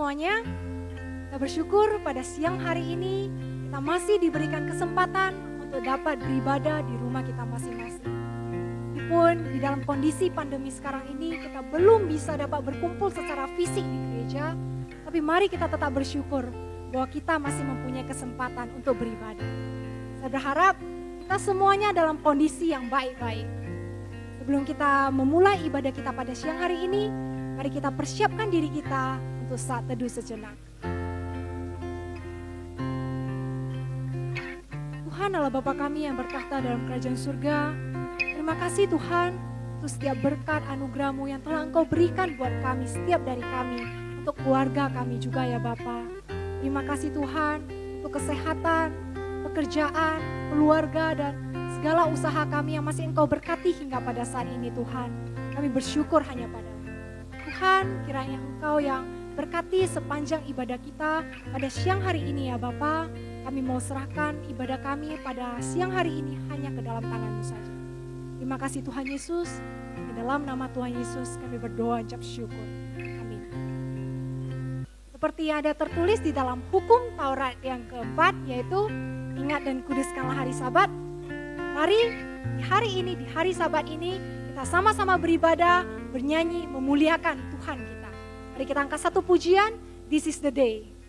semuanya. Kita bersyukur pada siang hari ini kita masih diberikan kesempatan untuk dapat beribadah di rumah kita masing-masing. Meskipun di dalam kondisi pandemi sekarang ini kita belum bisa dapat berkumpul secara fisik di gereja, tapi mari kita tetap bersyukur bahwa kita masih mempunyai kesempatan untuk beribadah. Saya berharap kita semuanya dalam kondisi yang baik-baik. Sebelum kita memulai ibadah kita pada siang hari ini, mari kita persiapkan diri kita untuk saat teduh sejenak. Tuhan adalah Bapa kami yang bertahta dalam kerajaan surga. Terima kasih Tuhan untuk setiap berkat anugerah-Mu yang telah Engkau berikan buat kami, setiap dari kami, untuk keluarga kami juga ya Bapa. Terima kasih Tuhan untuk kesehatan, pekerjaan, keluarga, dan segala usaha kami yang masih Engkau berkati hingga pada saat ini Tuhan. Kami bersyukur hanya pada-Mu. Tuhan, kiranya Engkau yang berkati sepanjang ibadah kita pada siang hari ini ya Bapa. Kami mau serahkan ibadah kami pada siang hari ini hanya ke dalam tangan-Mu saja. Terima kasih Tuhan Yesus. Di dalam nama Tuhan Yesus kami berdoa ucap syukur. Amin. Seperti yang ada tertulis di dalam hukum Taurat yang keempat, yaitu ingat dan kuduskanlah hari Sabat. Mari di hari ini, di hari Sabat ini kita sama-sama beribadah, bernyanyi, memuliakan Tuhan kita. Mari kita angkat satu pujian, This is the day.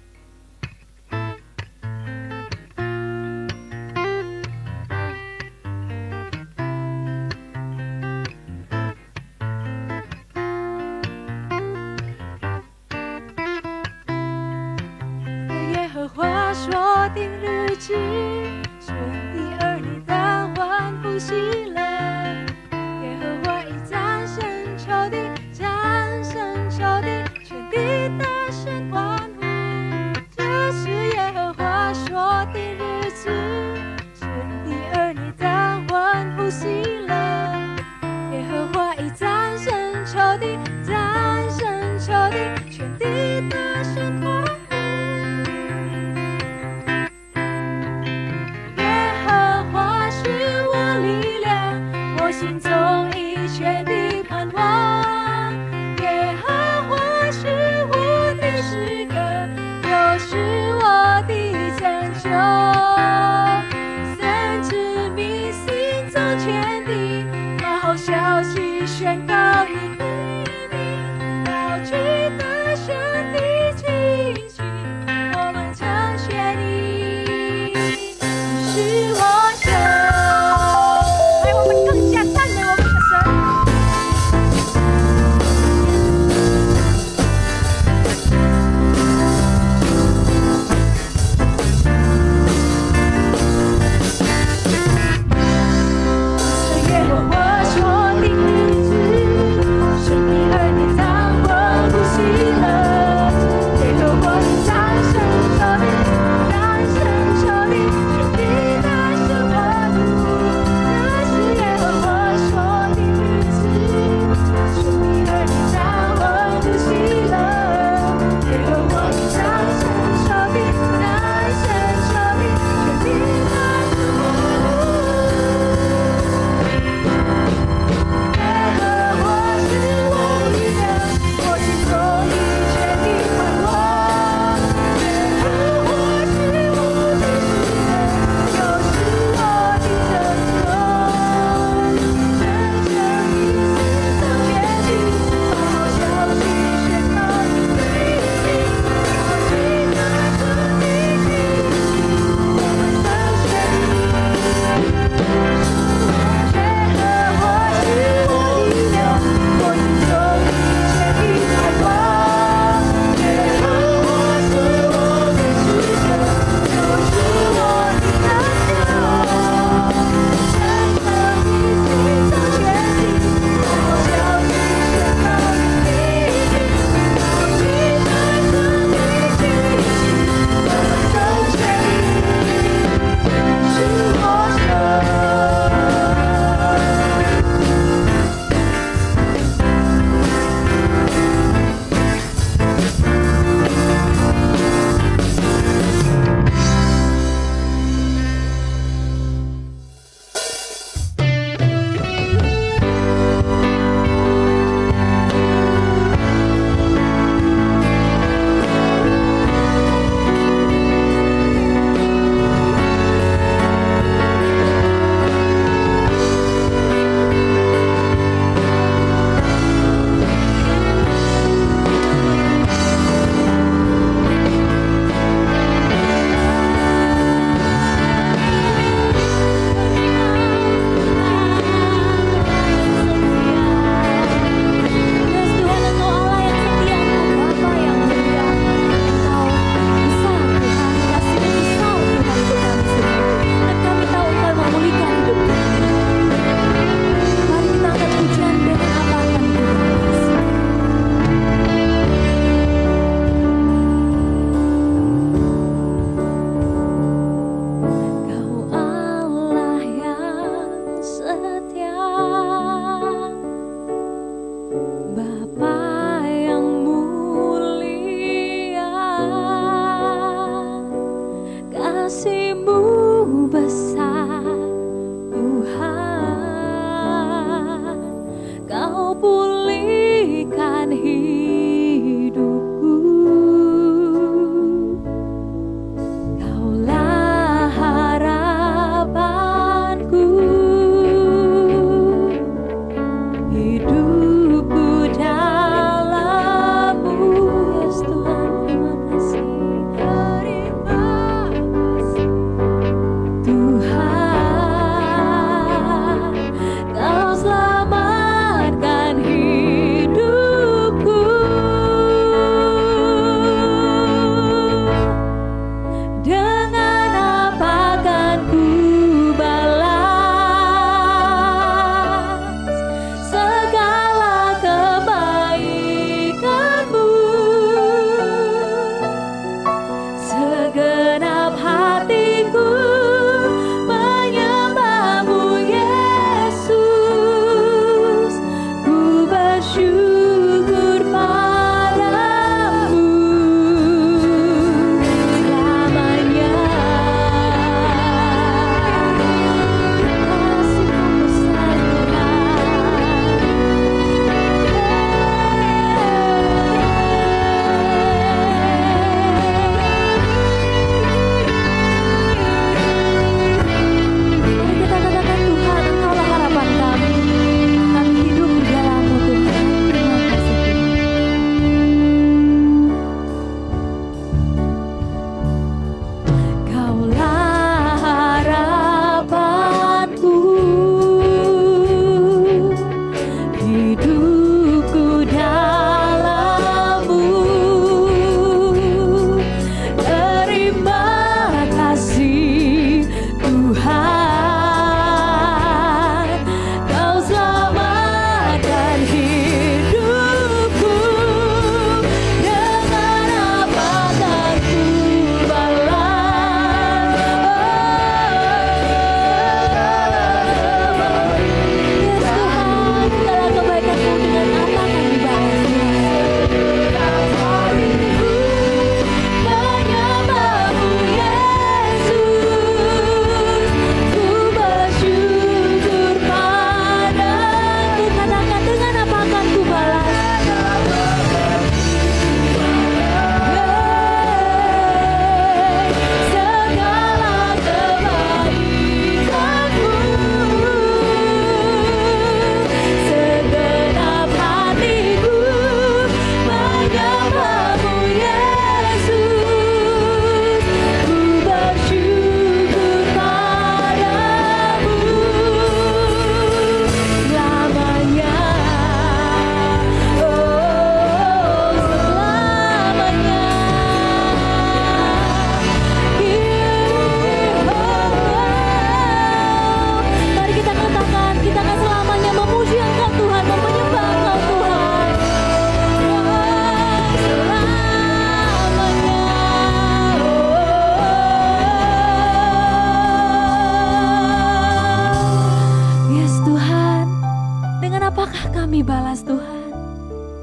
apakah kami balas Tuhan?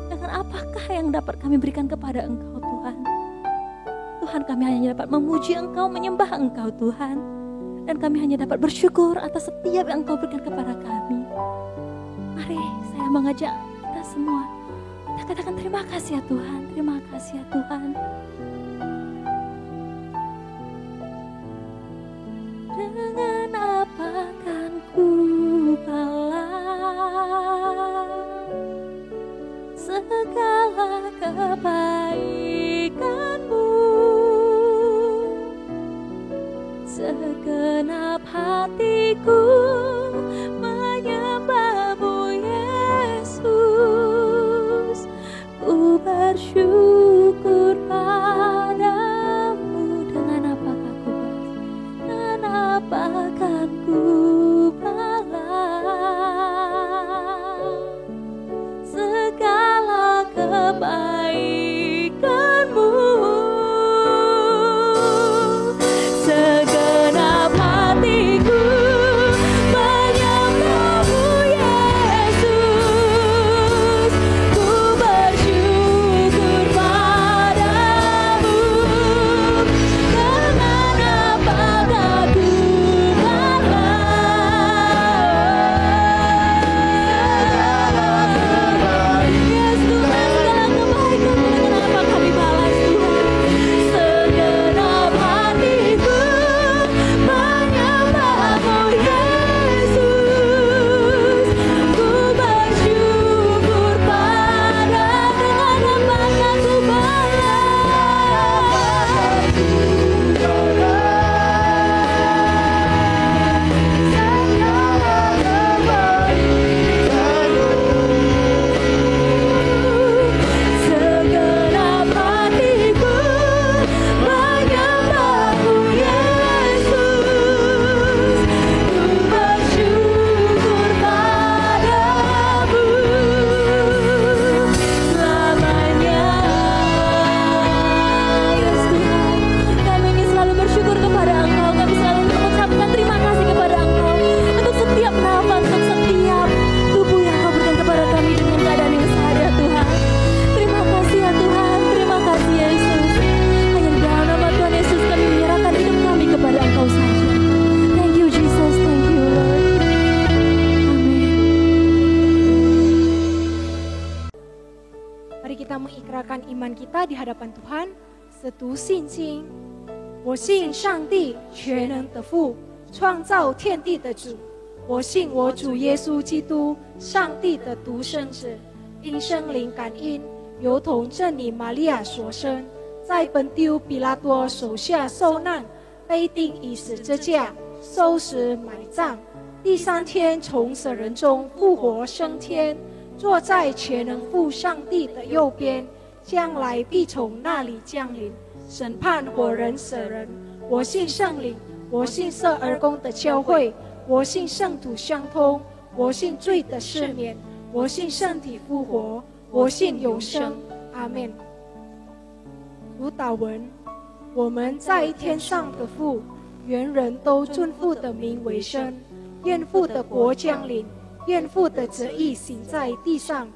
Dengan apakah yang dapat kami berikan kepada Engkau Tuhan? Tuhan, kami hanya dapat memuji Engkau, menyembah Engkau Tuhan. Dan kami hanya dapat bersyukur atas setiap yang Engkau berikan kepada kami. Mari saya mengajak kita semua, kita katakan terima kasih ya Tuhan, terima kasih ya Tuhan. Dengan apa kan ku balas segala kebaikan-Mu, segenap hatiku menyembah-Mu Yesus. Ku bersyukur padamu. Dengan apakah ku balas? Dengan apa kan ku balas segala kebaikan-Mu? Segenap hatiku menyembah-Mu Yesus. Ku bersyukur padamu. Dengan apakah ku balas? Yes Tuhan, segala kebaikan-Mu dengan apa kami balas Tuhan. Segenap hatiku menyembah-Mu Yesus. Ku bersyukur padamu. Dengan apakah ku balas segenap hatiku menyembah-Mu Yesus. Ku bersyukur padamu selamanya. Yes Tuhan, kami ingin selalu bersyukur kepada Engkau. Kami selalu mengucapkan terima kasih kepada Engkau untuk setiap nafas, untuk setiap tubuh yang Kau berikan kepada kami dengan keadaan yang sadar Tuhan. Terima kasih ya Tuhan, terima kasih Yesus. Hanya di dalam nama Tuhan Yesus kami menyerahkan hidup kami kepada Engkau saja. Thank you Jesus, thank you Lord. Amin. Mari kita mengikrarkan iman kita di hadapan Tuhan. Setu信心，我信上帝全能的父，创造天地的主。我信我主耶稣基督，上帝的独生子，因圣灵感应，由童真理玛利亚所生，在本丢比拉多手下受难，被钉以十字架，受死埋葬，第三天从死人中复活升天，坐在全能父上帝的右边，将来必从那里降临，审判活人死人。我信圣灵，我信圣而公的教会，我信圣土相通，我信罪的赦免，我信身体复活，我信永生。阿门。主祷文：我们在天上的父，愿人都尊父的名为圣，愿父的国降临，愿父的旨意行在地上，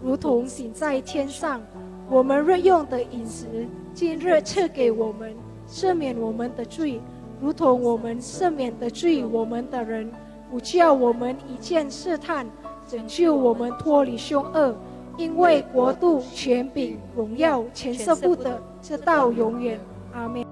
如同行在天上。我们日用的饮食，今日赐给我们，赦免我们的罪，如同我们赦免的罪我们的人，不叫我们一见试探，拯救我们脱离凶恶。因为国度、权柄、荣耀，全是父的，直到永远。阿门。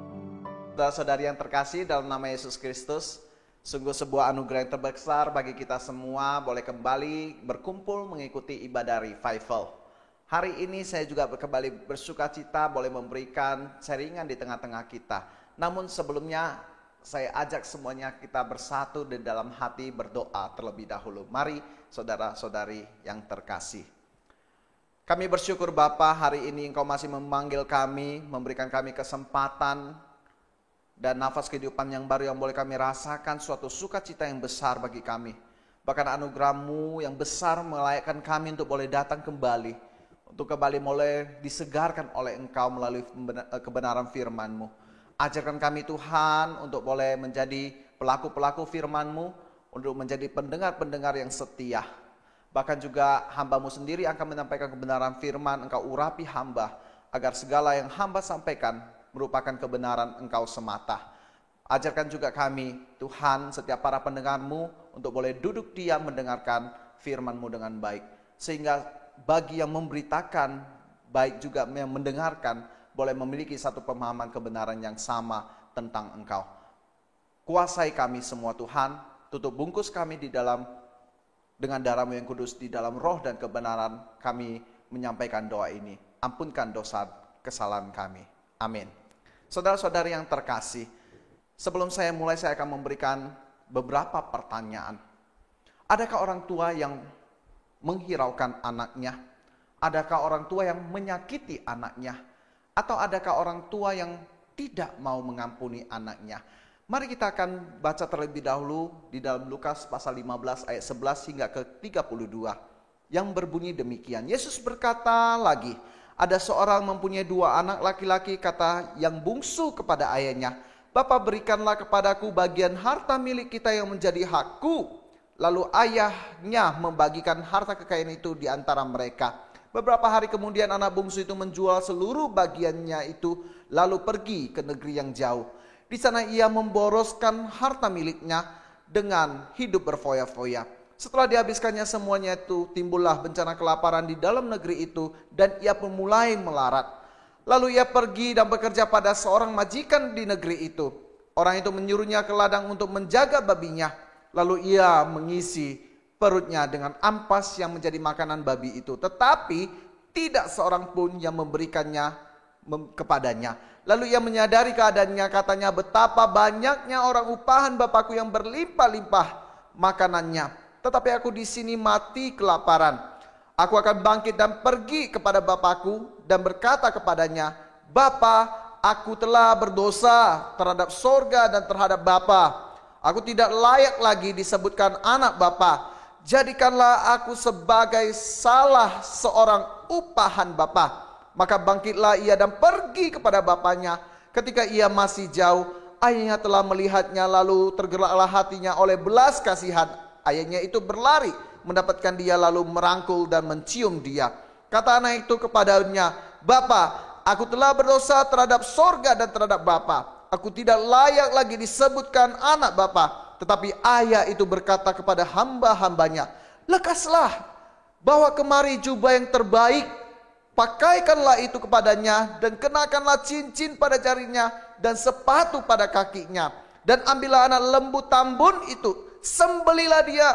Saudara-saudari yang terkasih dalam nama Yesus Kristus, sungguh sebuah anugerah yang terbesar bagi kita semua boleh kembali berkumpul mengikuti ibadah revival. Hari ini saya juga kembali bersuka cita boleh memberikan sharingan di tengah-tengah kita. Namun sebelumnya saya ajak semuanya kita bersatu di dalam hati berdoa terlebih dahulu. Mari saudara-saudari yang terkasih. Kami bersyukur Bapa, hari ini Engkau masih memanggil kami, memberikan kami kesempatan dan nafas kehidupan yang baru yang boleh kami rasakan, suatu sukacita yang besar bagi kami. Bahkan anugerah-Mu yang besar melayakkan kami untuk boleh datang kembali, untuk kembali boleh disegarkan oleh Engkau melalui kebenaran firman-Mu. Ajarkan kami Tuhan untuk boleh menjadi pelaku-pelaku firman-Mu, untuk menjadi pendengar-pendengar yang setia. Bahkan juga hamba-Mu sendiri akan menyampaikan kebenaran firman, Engkau urapi hamba, agar segala yang hamba sampaikan merupakan kebenaran Engkau semata. Ajarkan juga kami, Tuhan, setiap para pendengar-Mu untuk boleh duduk diam mendengarkan firman-Mu dengan baik. Sehingga bagi yang memberitakan, baik juga yang mendengarkan, boleh memiliki satu pemahaman kebenaran yang sama tentang Engkau. Kuasai kami semua Tuhan, tutup bungkus kami di dalam dengan darah-Mu yang kudus, di dalam roh dan kebenaran kami menyampaikan doa ini. Ampunkan dosa kesalahan kami. Amin. Saudara-saudari yang terkasih, sebelum saya mulai saya akan memberikan beberapa pertanyaan. Adakah orang tua yang menghiraukan anaknya? Adakah orang tua yang menyakiti anaknya? Atau adakah orang tua yang tidak mau mengampuni anaknya? Mari kita akan baca terlebih dahulu di dalam Lukas pasal 15 ayat 11 hingga ke 32. Yang berbunyi demikian. Yesus berkata lagi, ada seorang mempunyai 2 anak laki-laki, kata yang bungsu kepada ayahnya, Bapa, berikanlah kepadaku bagian harta milik kita yang menjadi hakku. Lalu ayahnya membagikan harta kekayaan itu di antara mereka. Beberapa hari kemudian anak bungsu itu menjual seluruh bagiannya itu, lalu pergi ke negeri yang jauh. Di sana ia memboroskan harta miliknya dengan hidup berfoya-foya. Setelah dihabiskannya semuanya itu, timbullah bencana kelaparan di dalam negeri itu, dan ia pun mulai melarat. Lalu ia pergi dan bekerja pada seorang majikan di negeri itu. Orang itu menyuruhnya ke ladang untuk menjaga babinya. Lalu ia mengisi perutnya dengan ampas yang menjadi makanan babi itu. Tetapi tidak seorang pun yang memberikannya kepadanya. Lalu ia menyadari keadaannya, katanya, betapa banyaknya orang upahan Bapakku yang berlimpah-limpah makanannya. Tetapi aku di sini mati kelaparan. Aku akan bangkit dan pergi kepada Bapakku dan berkata kepadanya, Bapa, aku telah berdosa terhadap sorga dan terhadap Bapa. Aku tidak layak lagi disebutkan anak Bapa. Jadikanlah aku sebagai salah seorang upahan Bapa. Maka bangkitlah ia dan pergi kepada bapaknya. Ketika ia masih jauh, ayahnya telah melihatnya, lalu tergeraklah hatinya oleh belas kasihan. Ayahnya itu berlari mendapatkan dia, lalu merangkul dan mencium dia. Kata anak itu kepadanya, Bapa, aku telah berdosa terhadap sorga dan terhadap Bapa. Aku tidak layak lagi disebutkan anak Bapa. Tetapi ayah itu berkata kepada hamba-hambanya, lekaslah, bawa kemari jubah yang terbaik, pakaikanlah itu kepadanya, dan kenakanlah cincin pada jarinya dan sepatu pada kakinya. Dan ambillah anak lembu tambun itu, sembelilah dia,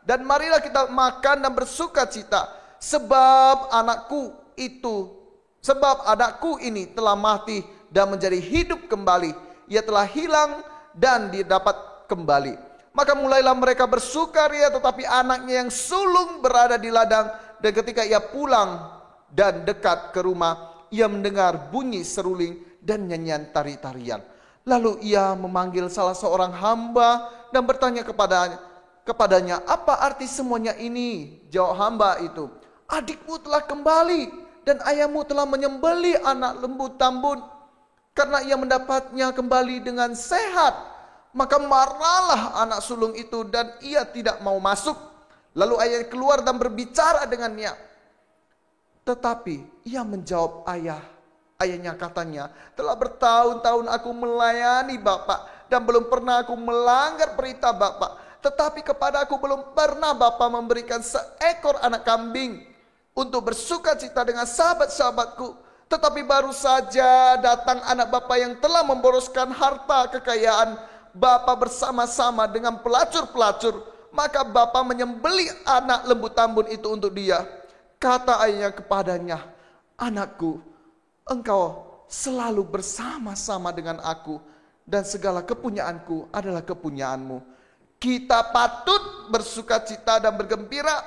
dan marilah kita makan dan bersuka cita. Sebab anakku ini telah mati dan menjadi hidup kembali. Ia telah hilang dan didapat kembali. Maka mulailah mereka bersukaria, tetapi anaknya yang sulung berada di ladang. Dan ketika ia pulang dan dekat ke rumah, ia mendengar bunyi seruling dan nyanyian tari-tarian. Lalu ia memanggil salah seorang hamba dan bertanya kepadanya, apa arti semuanya ini? Jawab hamba itu, adikmu telah kembali dan ayahmu telah menyembelih anak lembu tambun. Karena ia mendapatnya kembali dengan sehat, maka marahlah anak sulung itu dan ia tidak mau masuk. Lalu ayahnya keluar dan berbicara dengannya. Tetapi ia menjawab ayahnya katanya, telah bertahun-tahun aku melayani Bapak dan belum pernah aku melanggar perintah Bapak. Tetapi kepada aku belum pernah Bapak memberikan seekor anak kambing untuk bersuka cita dengan sahabat-sahabatku. Tetapi baru saja datang anak Bapak yang telah memboroskan harta kekayaan Bapak bersama-sama dengan pelacur-pelacur. Maka Bapak menyembelih anak lembu tambun itu untuk dia. Kata ayahnya kepadanya, anakku, engkau selalu bersama-sama dengan aku, dan segala kepunyaanku adalah kepunyaanmu. Kita patut bersuka cita dan bergembira,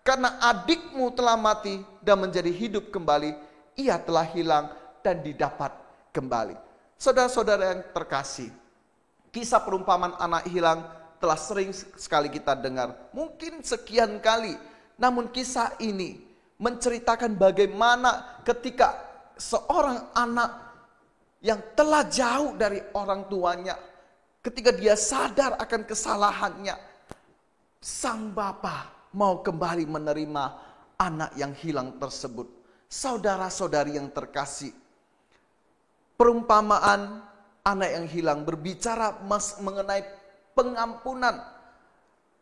karena adikmu telah mati dan menjadi hidup kembali. Ia telah hilang dan didapat kembali. Saudara-saudara yang terkasih, kisah perumpamaan anak hilang telah sering sekali kita dengar. Mungkin sekian kali, namun kisah ini menceritakan bagaimana ketika seorang anak yang telah jauh dari orang tuanya, ketika dia sadar akan kesalahannya, sang bapa mau kembali menerima anak yang hilang tersebut. Saudara-saudari yang terkasih, perumpamaan anak yang hilang berbicara mengenai pengampunan.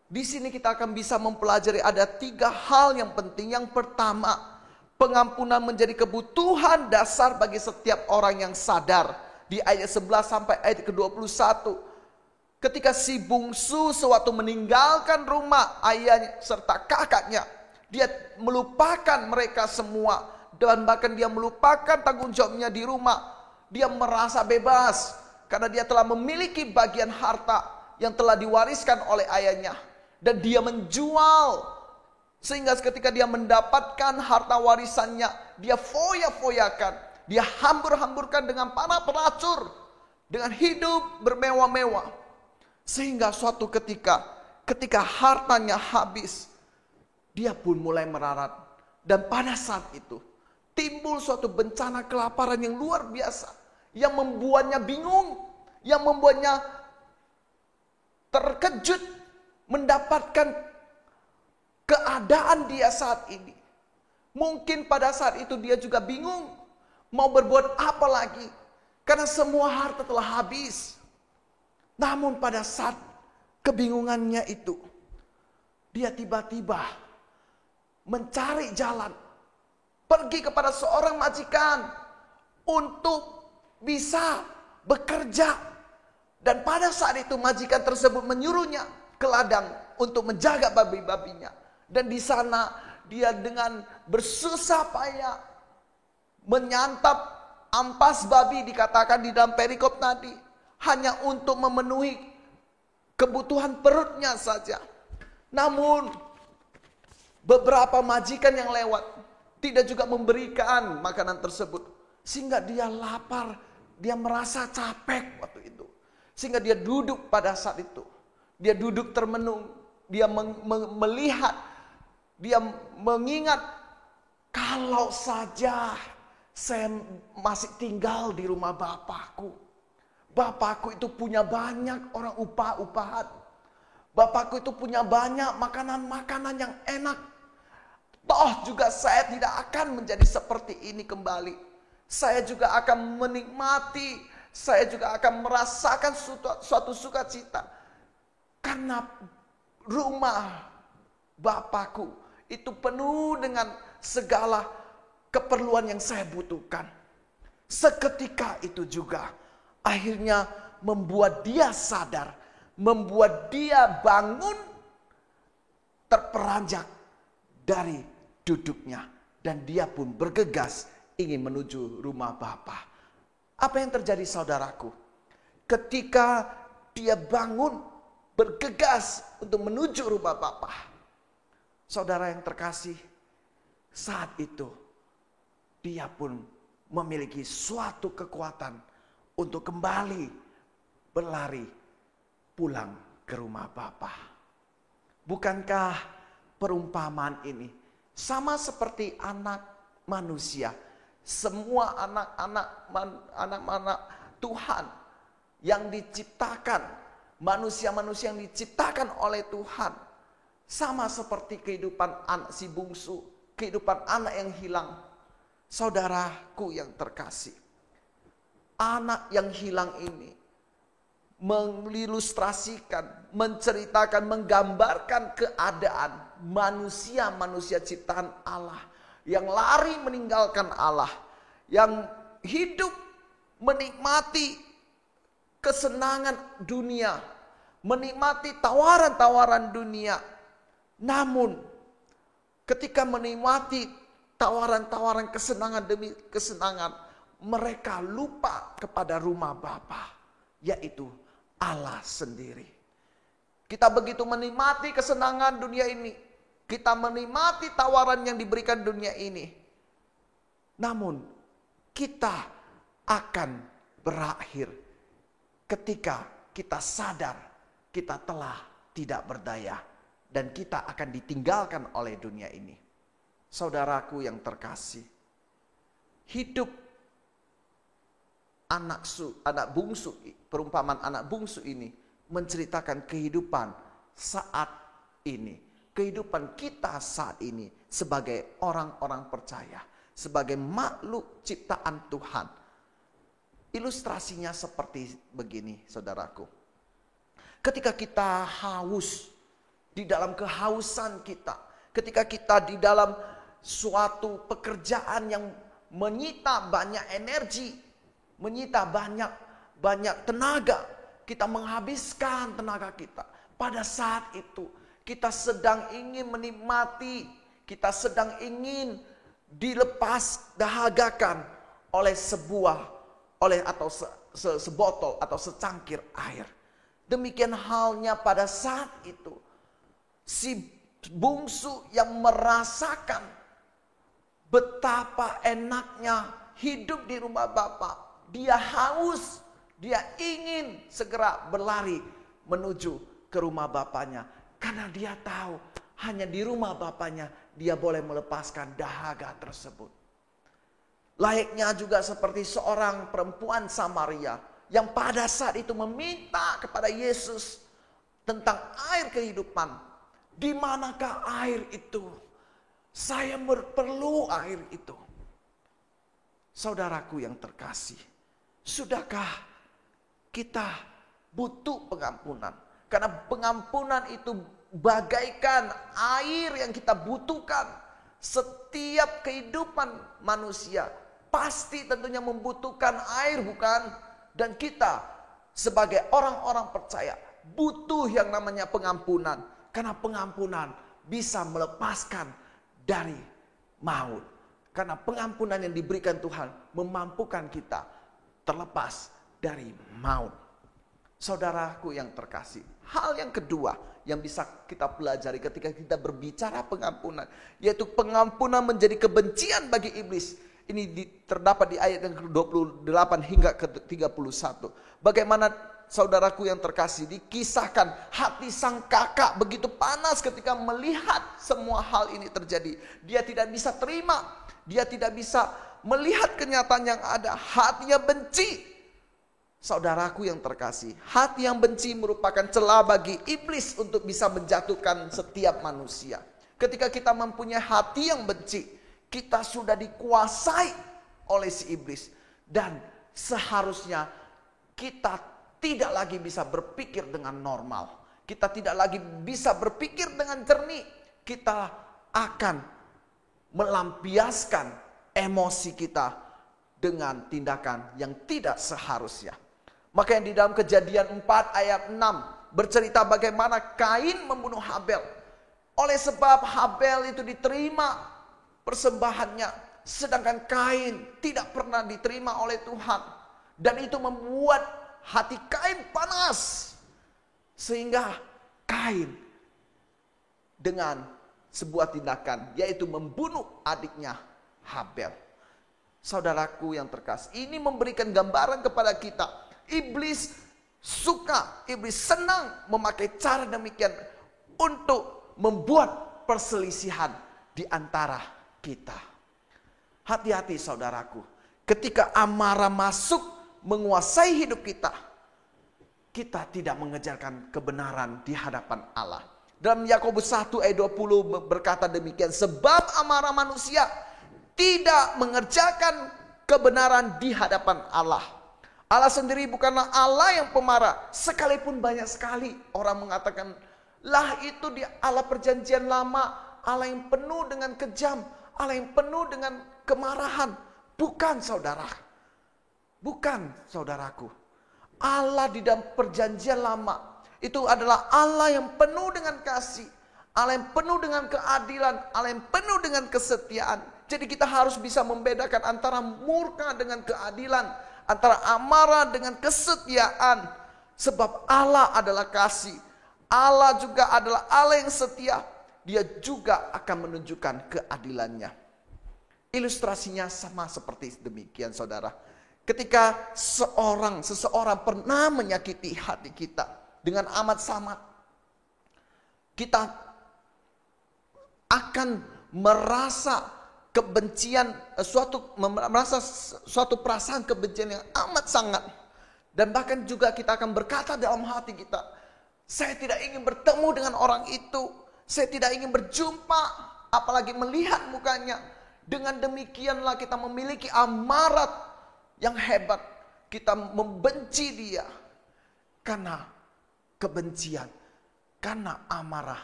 Di sini kita akan bisa mempelajari ada 3 hal yang penting. Yang pertama, pengampunan menjadi kebutuhan dasar bagi setiap orang yang sadar. Di ayat 11 sampai ayat ke-21. Ketika si bungsu sewaktu meninggalkan rumah ayahnya serta kakaknya, dia melupakan mereka semua. Dan bahkan dia melupakan tanggung jawabnya di rumah. Dia merasa bebas karena dia telah memiliki bagian harta yang telah diwariskan oleh ayahnya. Dan dia menjual. Sehingga ketika dia mendapatkan harta warisannya, dia foya-foyakan. Dia hambur-hamburkan dengan para pelacur. Dengan hidup bermewah-mewah. Sehingga suatu ketika hartanya habis, dia pun mulai melarat. Dan pada saat itu, timbul suatu bencana kelaparan yang luar biasa. Yang membuatnya bingung. Yang membuatnya terkejut mendapatkan keadaan dia saat ini. Mungkin pada saat itu dia juga bingung mau berbuat apa lagi. Karena semua harta telah habis. Namun pada saat kebingungannya itu, dia tiba-tiba mencari jalan. Pergi kepada seorang majikan untuk bisa bekerja. Dan pada saat itu majikan tersebut menyuruhnya ke ladang untuk menjaga babi-babinya. Dan di sana dia dengan bersusah payah menyantap ampas babi, dikatakan di dalam perikop tadi, hanya untuk memenuhi kebutuhan perutnya saja. Namun beberapa majikan yang lewat tidak juga memberikan makanan tersebut, sehingga dia lapar, dia merasa capek waktu itu. Sehingga dia duduk pada saat itu. Dia duduk termenung. Dia melihat. Dia mengingat. Kalau saja saya masih tinggal di rumah bapakku. Bapakku itu punya banyak orang upah-upahan. Bapakku itu punya banyak makanan-makanan yang enak. Toh juga saya tidak akan menjadi seperti ini kembali. Saya juga akan menikmati. Saya juga akan merasakan suatu sukacita. Karena rumah Bapakku itu penuh dengan segala keperluan yang saya butuhkan. Seketika itu juga akhirnya membuat dia sadar. Membuat dia bangun terperanjak dari duduknya. Dan dia pun bergegas ingin menuju rumah Bapa. Apa yang terjadi saudaraku? Ketika dia bangun, bergegas untuk menuju rumah Bapa. Saudara yang terkasih, saat itu dia pun memiliki suatu kekuatan untuk kembali berlari pulang ke rumah Bapa. Bukankah perumpamaan ini sama seperti anak manusia? Semua anak-anak Tuhan yang diciptakan, manusia-manusia yang diciptakan oleh Tuhan, sama seperti kehidupan anak si bungsu, kehidupan anak yang hilang. Saudaraku yang terkasih, anak yang hilang ini mengilustrasikan, menceritakan, menggambarkan keadaan manusia-manusia ciptaan Allah yang lari meninggalkan Allah, yang hidup menikmati kesenangan dunia, menikmati tawaran-tawaran dunia. Namun ketika menikmati tawaran-tawaran kesenangan demi kesenangan, mereka lupa kepada rumah Bapa, yaitu Allah sendiri. Kita begitu menikmati kesenangan dunia ini, kita menikmati tawaran yang diberikan dunia ini. Namun kita akan berakhir ketika kita sadar kita telah tidak berdaya. Dan kita akan ditinggalkan oleh dunia ini. Saudaraku yang terkasih, hidup anak bungsu, perumpamaan anak bungsu ini menceritakan kehidupan saat ini. kehidupan kita saat ini sebagai orang-orang percaya, sebagai makhluk ciptaan Tuhan. Ilustrasinya seperti begini, saudaraku. Ketika kita haus, di dalam kehausan kita, ketika kita di dalam suatu pekerjaan yang menyita banyak energi, menyita banyak tenaga, kita menghabiskan tenaga kita. Pada saat itu kita sedang ingin menikmati, kita sedang ingin dilepas dahagakan oleh sebotol atau secangkir air. Demikian halnya pada saat itu si bungsu yang merasakan betapa enaknya hidup di rumah Bapa, dia haus, dia ingin segera berlari menuju ke rumah bapaknya. Karena dia tahu hanya di rumah bapaknya dia boleh melepaskan dahaga tersebut. Layaknya juga seperti seorang perempuan Samaria yang pada saat itu meminta kepada Yesus tentang air kehidupan. Di manakah air itu? Saya perlu air itu. Saudaraku yang terkasih, sudahkah kita butuh pengampunan? Karena pengampunan itu bagaikan air yang kita butuhkan. Setiap kehidupan manusia pasti tentunya membutuhkan air, bukan? Dan kita sebagai orang-orang percaya butuh yang namanya pengampunan. Karena pengampunan bisa melepaskan dari maut. Karena pengampunan yang diberikan Tuhan memampukan kita terlepas dari maut. Saudaraku yang terkasih, hal yang kedua yang bisa kita pelajari ketika kita berbicara pengampunan, yaitu pengampunan menjadi kebencian bagi iblis. Ini terdapat di ayat yang ke-28 hingga ke-31. Bagaimana saudaraku yang terkasih, dikisahkan hati sang kakak begitu panas ketika melihat semua hal ini terjadi. Dia tidak bisa terima, dia tidak bisa melihat kenyataan yang ada. Hatinya benci. Saudaraku yang terkasih, hati yang benci merupakan celah bagi iblis untuk bisa menjatuhkan setiap manusia. Ketika kita mempunyai hati yang benci, kita sudah dikuasai oleh si iblis. Dan seharusnya kita tidak lagi bisa berpikir dengan normal. Kita tidak lagi bisa berpikir dengan jernih. Kita akan melampiaskan emosi kita dengan tindakan yang tidak seharusnya. Maka yang di dalam Kejadian 4 ayat 6 bercerita bagaimana Kain membunuh Habel. Oleh sebab Habel itu diterima persembahannya, sedangkan Kain tidak pernah diterima oleh Tuhan. Dan itu membuat hati Kain panas, sehingga Kain dengan sebuah tindakan, yaitu membunuh adiknya Habel. Saudaraku yang terkasih, ini memberikan gambaran kepada kita. Iblis suka, iblis senang memakai cara demikian untuk membuat perselisihan di antara kita. Hati-hati saudaraku, ketika amarah masuk menguasai hidup kita, kita tidak mengejarkan kebenaran di hadapan Allah. Dalam Yakobus 1 ayat 20 berkata demikian, sebab amarah manusia tidak mengerjakan kebenaran di hadapan Allah. Allah sendiri bukanlah Allah yang pemarah. Sekalipun banyak sekali orang mengatakan, lah itu di Allah perjanjian lama, Allah yang penuh dengan kejam, Allah yang penuh dengan kemarahan. Bukan saudara. Bukan saudaraku. Allah di dalam perjanjian lama itu adalah Allah yang penuh dengan kasih, Allah yang penuh dengan keadilan, Allah yang penuh dengan kesetiaan. Jadi kita harus bisa membedakan antara murka dengan keadilan, antara amarah dengan kesetiaan. Sebab Allah adalah kasih, Allah juga adalah Allah yang setia. Dia juga akan menunjukkan keadilannya. Ilustrasinya sama seperti demikian saudara. Ketika seseorang pernah menyakiti hati kita dengan amat sangat, kita akan merasa kebencian, merasa suatu perasaan kebencian yang amat sangat. Dan bahkan juga kita akan berkata dalam hati kita, saya tidak ingin bertemu dengan orang itu. Saya tidak ingin berjumpa, apalagi melihat mukanya. Dengan demikianlah kita memiliki amarat yang hebat. Kita membenci dia. Karena kebencian, karena amarah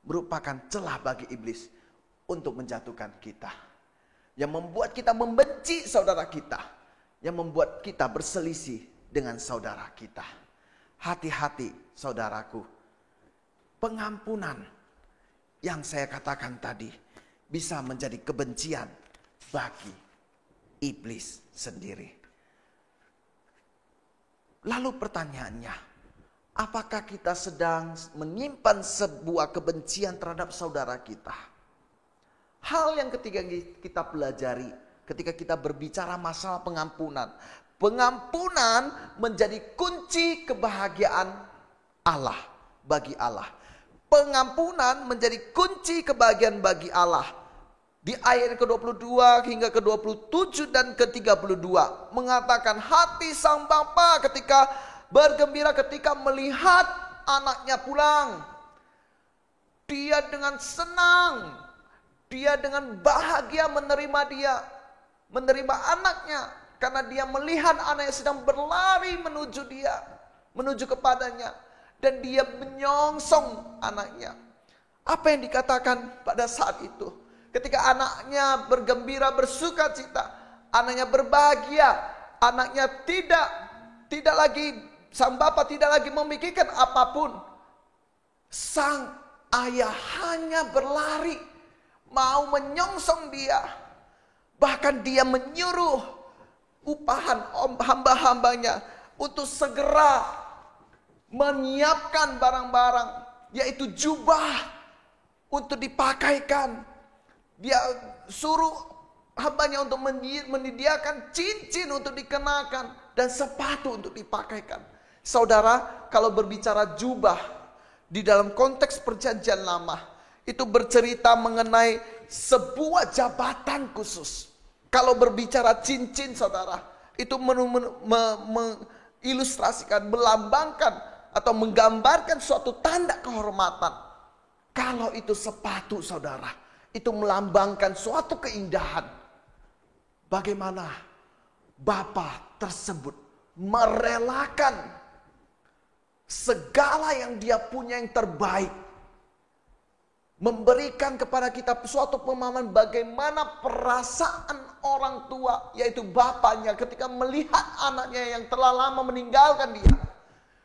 merupakan celah bagi iblis untuk menjatuhkan kita. Yang membuat kita membenci saudara kita. Yang membuat kita berselisih dengan saudara kita. Hati-hati saudaraku. Pengampunan yang saya katakan tadi bisa menjadi kebencian bagi iblis sendiri. Lalu pertanyaannya, apakah kita sedang menyimpan sebuah kebencian terhadap saudara kita? Hal yang ketiga kita pelajari ketika kita berbicara masalah pengampunan. Pengampunan menjadi kunci kebahagiaan Allah bagi Allah. Pengampunan menjadi kunci kebahagiaan bagi Allah. Di ayat ke-22 hingga ke-27 dan ke-32 mengatakan hati sang bapa ketika bergembira ketika melihat anaknya pulang. Dia dengan senang, dia dengan bahagia menerima anaknya karena dia melihat anaknya sedang berlari menuju kepadanya. Dan dia menyongsong anaknya. Apa yang dikatakan pada saat itu? Ketika anaknya bergembira, bersuka cita. Anaknya berbahagia. Anaknya tidak lagi, sang bapa tidak lagi memikirkan apapun. Sang ayah hanya berlari. Mau menyongsong dia. Bahkan dia menyuruh upahan hamba-hambanya untuk segera menyiapkan barang-barang, yaitu jubah untuk dipakaikan. Dia suruh hambanya untuk menyediakan cincin untuk dikenakan dan sepatu untuk dipakaikan. Saudara, kalau berbicara jubah di dalam konteks perjanjian lama, itu bercerita mengenai sebuah jabatan khusus. Kalau berbicara cincin, saudara, itu mengilustrasikan, melambangkan atau menggambarkan suatu tanda kehormatan. Kalau itu sepatu, saudara, itu melambangkan suatu keindahan. Bagaimana bapa tersebut merelakan segala yang dia punya yang terbaik, memberikan kepada kita suatu pemahaman bagaimana perasaan orang tua, yaitu bapaknya ketika melihat anaknya yang telah lama meninggalkan dia.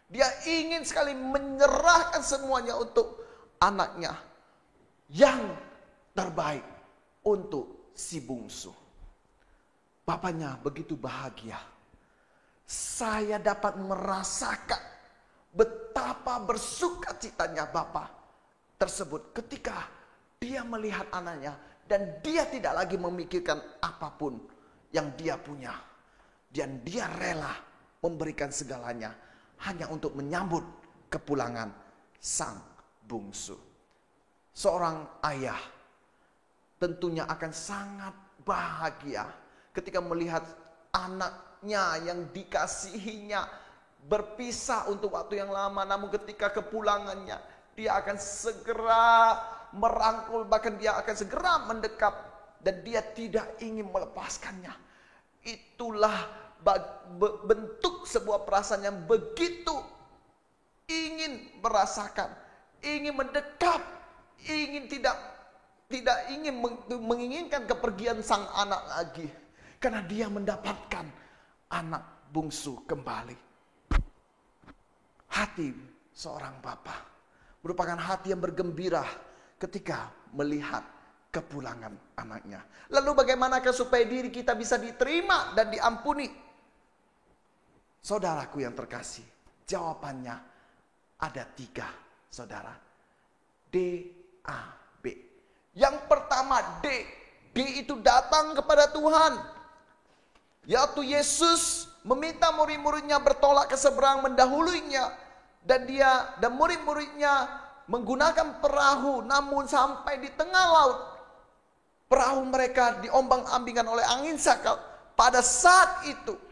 Dia ingin sekali menyerahkan semuanya untuk anaknya yang terbaik untuk si bungsu. Bapaknya begitu bahagia. Saya dapat merasakan betapa bersukacitanya bapak tersebut ketika dia melihat anaknya dan dia tidak lagi memikirkan apapun yang dia punya. Dan dia rela memberikan segalanya hanya untuk menyambut kepulangan sang bungsu. Seorang ayah tentunya akan sangat bahagia ketika melihat anaknya yang dikasihinya berpisah untuk waktu yang lama. Namun ketika kepulangannya, dia akan segera merangkul, bahkan dia akan segera mendekap. Dan dia tidak ingin melepaskannya. Itulah bentuk sebuah perasaan yang begitu ingin merasakan, ingin mendekap, tidak ingin menginginkan kepergian sang anak lagi, karena dia mendapatkan anak bungsu kembali. Hati seorang bapa merupakan hati yang bergembira ketika melihat kepulangan anaknya. Lalu bagaimanakah supaya diri kita bisa diterima dan diampuni? Saudaraku yang terkasih, jawabannya ada 3, saudara. D-A-B. Yang pertama, D itu datang kepada Tuhan. Yaitu Yesus meminta murid-muridnya bertolak ke seberang mendahuluinya. Dan murid-muridnya menggunakan perahu, namun sampai di tengah laut, perahu mereka diombang-ambingkan oleh angin sakal. Pada saat itu,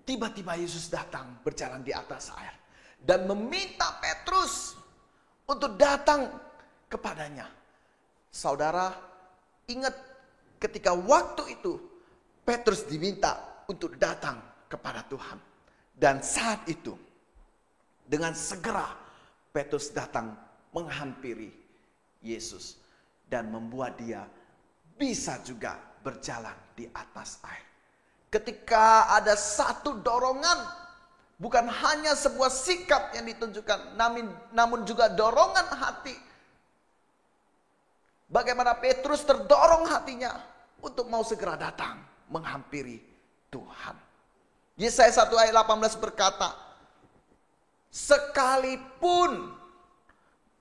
tiba-tiba Yesus datang berjalan di atas air dan meminta Petrus untuk datang kepadanya. Saudara, ingat ketika waktu itu Petrus diminta untuk datang kepada Tuhan. Dan saat itu dengan segera Petrus datang menghampiri Yesus dan membuat dia bisa juga berjalan di atas air. Ketika ada satu dorongan, bukan hanya sebuah sikap yang ditunjukkan, namun juga dorongan hati. Bagaimana Petrus terdorong hatinya untuk mau segera datang menghampiri Tuhan. Yesaya 1 ayat 18 berkata, sekalipun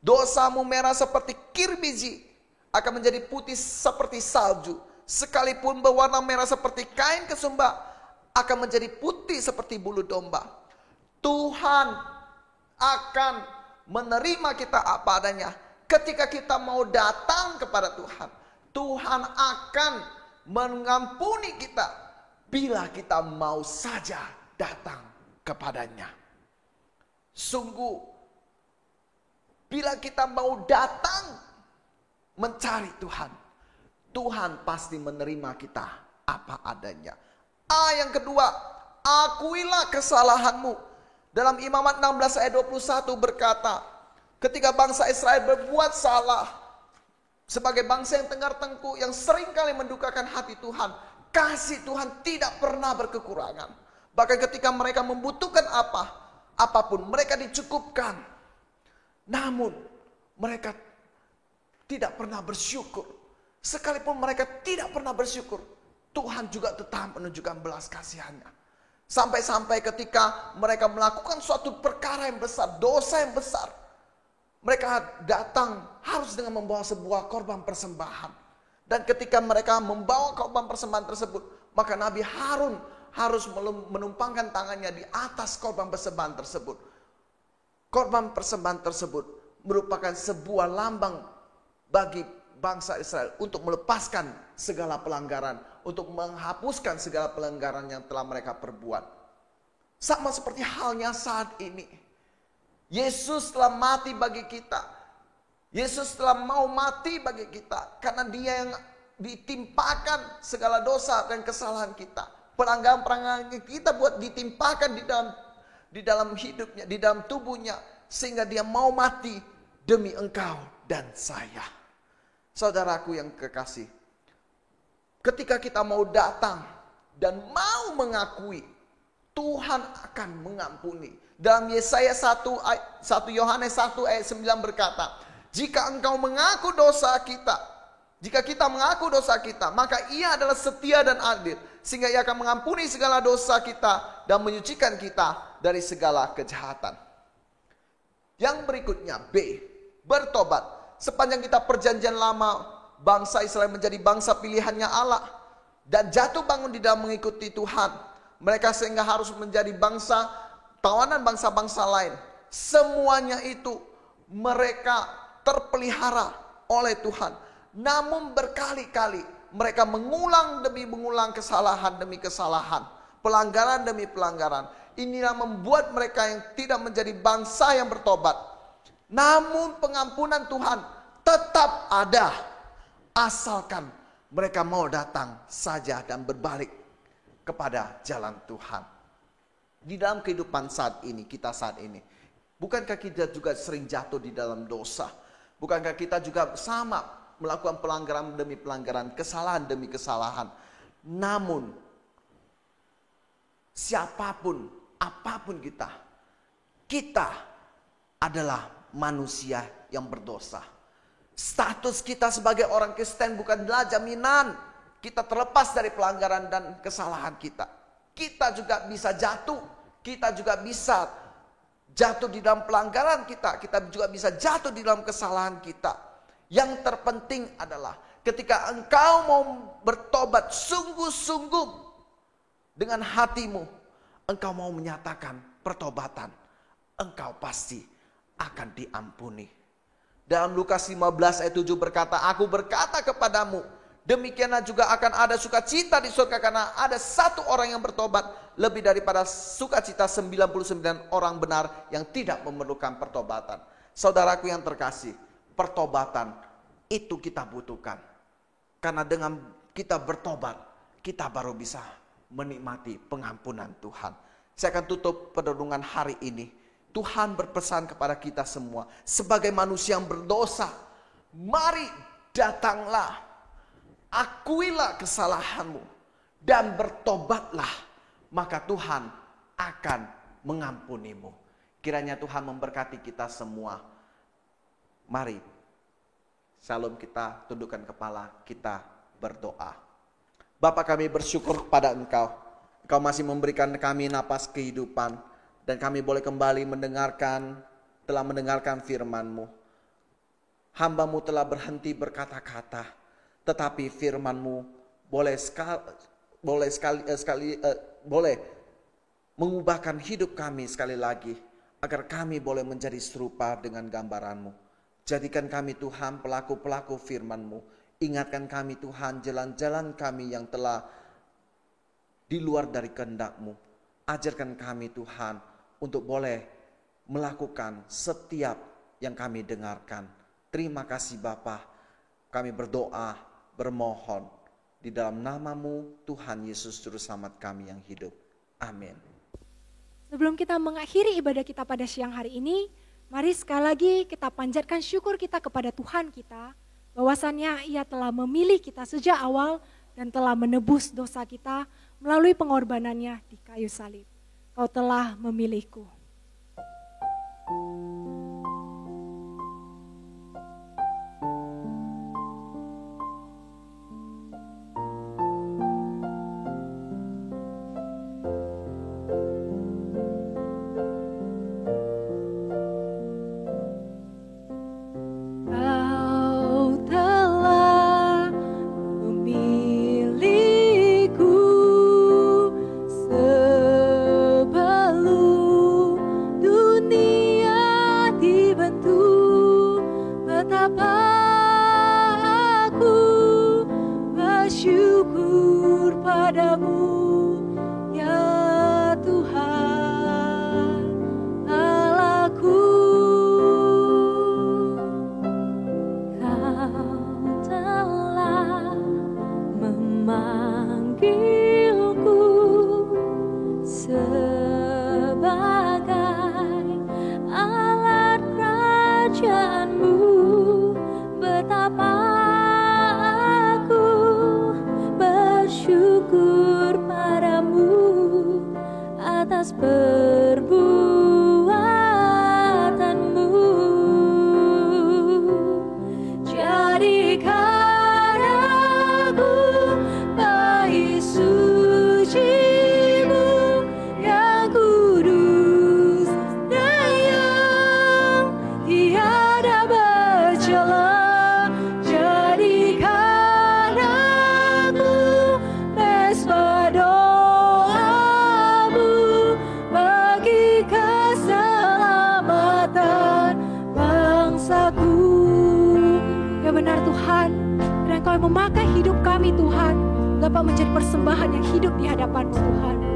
dosamu merah seperti kirmizi, akan menjadi putih seperti salju. Sekalipun berwarna merah seperti kain kesumba, akan menjadi putih seperti bulu domba. Tuhan akan menerima kita apa adanya. Ketika kita mau datang kepada Tuhan, Tuhan akan mengampuni kita bila kita mau saja datang kepadanya. Sungguh, bila kita mau datang mencari Tuhan, Tuhan pasti menerima kita apa adanya. Yang kedua, akuilah kesalahanmu. Dalam Imamat 16 ayat 21 berkata, ketika bangsa Israel berbuat salah, sebagai bangsa yang tenggar tengkuk, yang seringkali mendukakan hati Tuhan, kasih Tuhan tidak pernah berkekurangan. Bahkan ketika mereka membutuhkan apapun mereka dicukupkan. Namun mereka tidak pernah bersyukur. Sekalipun mereka tidak pernah bersyukur, Tuhan juga tetap menunjukkan belas kasihannya. Sampai-sampai ketika mereka melakukan suatu perkara yang besar, dosa yang besar, mereka datang harus dengan membawa sebuah korban persembahan. Dan ketika mereka membawa korban persembahan tersebut, maka Nabi Harun harus menumpangkan tangannya di atas korban persembahan tersebut. Korban persembahan tersebut merupakan sebuah lambang bagi bangsa Israel untuk melepaskan segala pelanggaran, untuk menghapuskan segala pelanggaran yang telah mereka perbuat. Sama seperti halnya saat ini. Yesus telah mati bagi kita. Yesus telah mau mati bagi kita karena Dia yang ditimpakan segala dosa dan kesalahan kita. Pelanggaran-pelanggaran kita buat ditimpakan di dalam hidupnya, di dalam tubuhnya, sehingga Dia mau mati demi engkau dan saya. Saudaraku yang kekasih, ketika kita mau datang dan mau mengakui, Tuhan akan mengampuni. Dalam Yesaya 1 Yohanes 1 ayat 9 berkata, jika engkau mengaku dosa kita, jika kita mengaku dosa kita, maka Ia adalah setia dan adil, sehingga Ia akan mengampuni segala dosa kita dan menyucikan kita dari segala kejahatan. Yang berikutnya, B, bertobat. Sepanjang kita perjanjian lama, bangsa Israel menjadi bangsa pilihannya Allah dan jatuh bangun di dalam mengikuti Tuhan. Mereka sehingga harus menjadi bangsa tawanan bangsa-bangsa lain. Semuanya itu mereka terpelihara oleh Tuhan. Namun berkali-kali mereka mengulang demi mengulang kesalahan demi kesalahan, pelanggaran demi pelanggaran. Inilah membuat mereka yang tidak menjadi bangsa yang bertobat. Namun pengampunan Tuhan tetap ada, asalkan mereka mau datang saja dan berbalik kepada jalan Tuhan. Di dalam kehidupan saat ini, kita saat ini, bukankah kita juga sering jatuh di dalam dosa? Bukankah kita juga sama melakukan pelanggaran demi pelanggaran, kesalahan demi kesalahan? Namun siapapun, apapun kita adalah manusia yang berdosa. Status kita sebagai orang Kristen bukanlah jaminan kita terlepas dari pelanggaran dan kesalahan kita. Kita juga bisa jatuh. Kita juga bisa jatuh di dalam pelanggaran kita. Kita juga bisa jatuh di dalam kesalahan kita. Yang terpenting adalah ketika engkau mau bertobat sungguh-sungguh dengan hatimu, engkau mau menyatakan pertobatan, engkau pasti akan diampuni. Dalam Lukas 15 ayat 7 berkata, aku berkata kepadamu, demikianlah juga akan ada sukacita di surga karena ada satu orang yang bertobat lebih daripada sukacita 99 orang benar yang tidak memerlukan pertobatan. Saudaraku yang terkasih, pertobatan itu kita butuhkan. Karena dengan kita bertobat, kita baru bisa menikmati pengampunan Tuhan. Saya akan tutup perenungan hari ini. Tuhan berpesan kepada kita semua, sebagai manusia yang berdosa, mari datanglah, akuilah kesalahanmu, dan bertobatlah, maka Tuhan akan mengampunimu. Kiranya Tuhan memberkati kita semua. Mari, shalom, kita tundukkan kepala, kita berdoa. Bapa, kami bersyukur kepada Engkau. Engkau masih memberikan kami napas kehidupan. Dan kami boleh kembali telah mendengarkan firman-Mu. Hamba-Mu telah berhenti berkata-kata. Tetapi firman-Mu boleh mengubahkan hidup kami sekali lagi. Agar kami boleh menjadi serupa dengan gambaran-Mu. Jadikan kami Tuhan pelaku-pelaku firman-Mu. Ingatkan kami Tuhan jalan-jalan kami yang telah di luar dari kehendak-Mu. Ajarkan kami Tuhan untuk boleh melakukan setiap yang kami dengarkan. Terima kasih Bapa. Kami berdoa, bermohon di dalam nama-Mu Tuhan Yesus Juru Selamat kami yang hidup. Amin. Sebelum kita mengakhiri ibadah kita pada siang hari ini, mari sekali lagi kita panjatkan syukur kita kepada Tuhan kita, bahwasannya Ia telah memilih kita sejak awal dan telah menebus dosa kita melalui pengorbanannya di kayu salib. Kau telah memilihku. Memakai hidup kami Tuhan, dapat menjadi persembahan yang hidup di hadapan-Mu Tuhan.